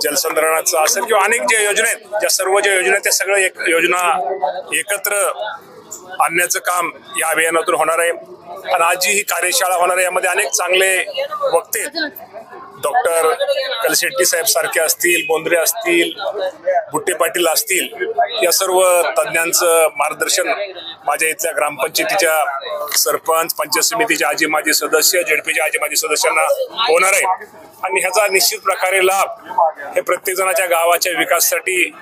जलसंधारणाचं असेल किंवा अनेक ज्या योजना आहेत, त्या सर्व ज्या योजना आहेत त्या सगळ्या योजना एकत्र आणण्याचं काम या अभियानातून होणार आहे। आणि आज जी ही कार्यशाळा होणार आहे यामध्ये अनेक चांगले वक्ते डॉक्टर कलशेट्टी साहेब सारखे असतील, बोंद्रे असतील, बुट्टे पाटील असतील, या सर्व तज्ञांचं मार्गदर्शन माझ्या इथल्या ग्रामपंचायतीच्या सरपंच, पंचायत समितीचे आजी माजी सदस्य, जेडपीच्या आजी माजी सदस्यांना होणार आहे। आणि ह्याचा निश्चित प्रकारे लाभ हे प्रत्येक जणाच्या गावाच्या विकासासाठी,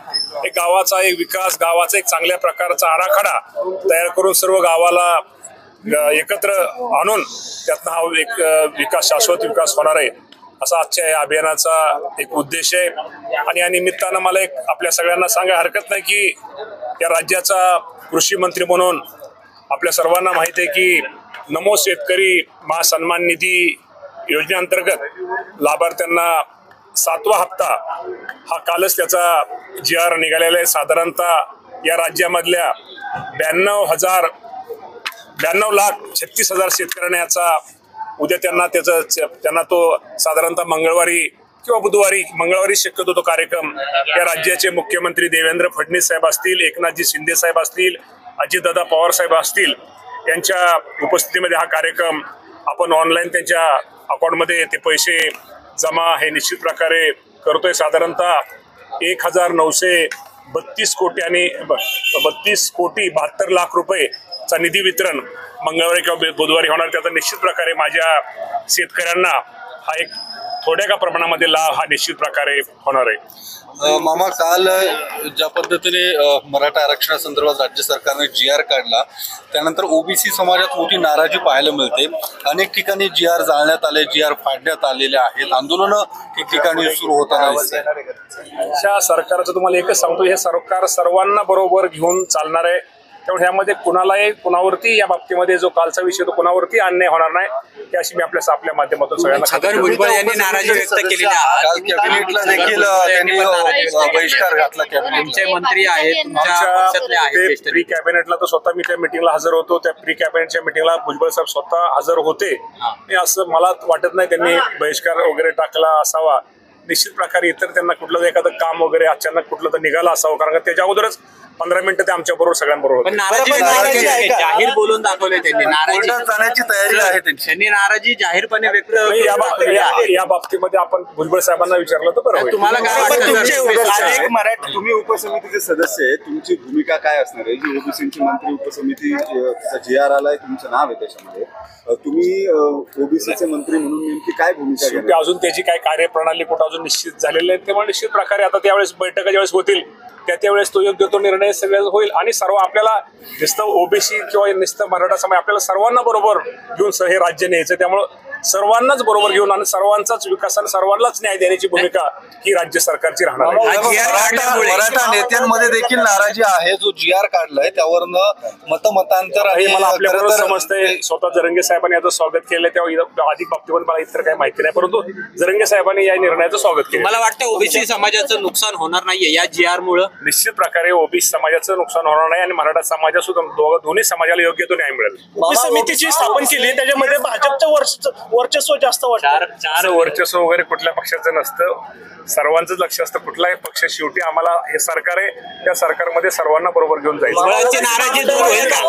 एक गावाचा एक विकास, गावाचा एक चांगल्या प्रकारचा आराखडा तयार करून सर्व गावाला एकत्र आणून त्यातनं हा एक विकास, शाश्वत विकास होणार आहे, असा आजच्या या अभियानाचा एक उद्देश आहे। आणि या निमित्तानं मला एक आपल्या सगळ्यांना सांगायला हरकत नाही की या राज्याचा कृषी मंत्री म्हणून आपल्या सर्वांना माहिती आहे की नमो शेतकरी महासन्मान निधी योजनेअंतर्गत लाभार्थ्यांना 7वा हप्ता हा कालच त्याचा GR निघालेला आहे। साधारणतः या राज्यामधल्या 92,36,000 शेतकऱ्यांना याचा उद्या त्यांना तो साधारणतः मंगळवारी किंवा बुधवारी, मंगळवारी शक्यतो तो कार्यक्रम या राज्याचे मुख्यमंत्री देवेंद्र फडणवीस साहेब असतील, एकनाथजी शिंदे साहेब असतील, अजितदादा पवार साहेब असतील, यांच्या उपस्थितीमध्ये हा कार्यक्रम आपण ऑनलाईन त्यांच्या अकाउंटमध्ये ते पैसे जमा हे निश्चित प्रकारे करतोय। साधारणतः 1,932 कोटी आणि 32,72,00,000 रुपयेचा निधी वितरण मंगळवारी किंवा बुधवारी होणार। त्याचा निश्चित प्रकारे माझ्या शेतकऱ्यांना हा एक थोड्या का प्रमाणामध्ये लाभ हा निश्चित प्रकारे होणार आहे। मामा, काल ज्या पद्धतीने मराठा आरक्षणासंदर्भात राज्य सरकारने GR काढला, त्यानंतर ओबीसी समाजात मोठी नाराजी पाहायला मिळते। अनेक ठिकाणी GR जाळण्यात आले, GR फाडण्यात आलेले आहेत, आंदोलनं ठिकठिकाणी सुरू होताना दिसतात। अशा सरकारचं तुम्हाला एकच सांगतो, हे सरकार सर्वांना बरोबर घेऊन चालणार आहे। त्यामुळे ह्यामध्ये कुणावरती या बाबतीमध्ये जो कालचा विषय तो कुणावरती अन्याय होणार नाही, त्याशी मी आपल्या माध्यमातून सगळ्यांना छगन भुजबळ यांनी नाराजी व्यक्त केलेली आहे। काल कॅबिनेटला देखील त्यांनी बहिष्कार घातला। तुमचे मंत्री आहेत, तुमच्या पक्षातले आहेत, प्री कॅबिनेटला तर स्वतः मी त्या मिटिंगला हजर होतो। त्या प्री कॅबिनेटच्या मिटिंगला भुजबळ साहेब स्वतः हजर होते। असं मला वाटत नाही त्यांनी बहिष्कार वगैरे टाकला असावा। निश्चित प्रकारे इतर त्यांना कुठलं एखादं काम वगैरे अचानक कुठलं तर निघालं असावं, कारण त्याच्या अगोदरच 15 मिनिटं ते आमच्या बरोबर सगळ्यांबरोबर नाराजी जाहीर बोलून दाखवले त्यांनी, नाराजी जाण्याची तयारी आहे त्यांनी नाराजी जाहीरपणे व्यक्त या बाबतीमध्ये आपण भुजबळ साहेबांना विचारलं तर बरं। तुम्हाला काय वाटतं? तुम्ही उपसमितीचे सदस्य आहे, तुमची भूमिका काय असणार आहे? जी ओबीसीची मंत्री उपसमिती GR आलाय, तुमचं नाव आहे त्याच्यामध्ये, तुम्ही ओबीसीचे मंत्री म्हणून नेमकी काय भूमिका घेणार? अजून त्याची काय कार्यप्रणाली कुठं अजून निश्चित झालेली आहे, तेव्हा निश्चित प्रकारे आता त्यावेळेस बैठका ज्यावेळेस होतील त्यावेळेस तो योग्य तो निर्णय सगळ्या होईल। आणि सर्व आपल्याला नुसतं ओबीसी किंवा नुसतं मराठा समाज, आपल्याला सर्वांना बरोबर घेऊन हे राज्य न्यायचं। त्यामुळं सर्वांनाच बरोबर घेऊन आणि सर्वांचाच विकास आणि सर्वांनाच न्याय देण्याची भूमिका ही राज्य सरकारची राहणार आहे। मराठा नेत्यांमध्ये देखील नाराजी आहे, जो GR काढलाय त्यावरनं मतमतांतर आहे। मला आपल्याबरोबर समजतंय, स्वतः जरंगे साहेबांनी याचं स्वागत केलं, तेव्हा अधिक बाबतीमध्ये मला इतर काही माहिती नाही, परंतु जरंगे साहेबांनी या निर्णयाचं स्वागत केलं। मला वाटतं ओबीसी समाजाचं नुकसान होणार नाहीये या GR मुळे। निश्चित प्रकारे ओबीसी समाजाचं नुकसान होणार नाही आणि मराठा समाजा सुद्धा दोन्ही समाजाला योग्य तो न्याय मिळेल। उपसमितीची स्थापन केली, त्याच्यामध्ये भाजपचं वर्चस्व जास्त वाटतं। चार वर्चस्व वगैरे कुठल्या पक्षाचं नसतं, सर्वांचंच लक्ष असतं। कुठलाही पक्ष शेवटी आम्हाला हे सरकार आहे, त्या सरकारमध्ये सर्वांना बरोबर घेऊन जायचं। नाराजी दूर होईल का?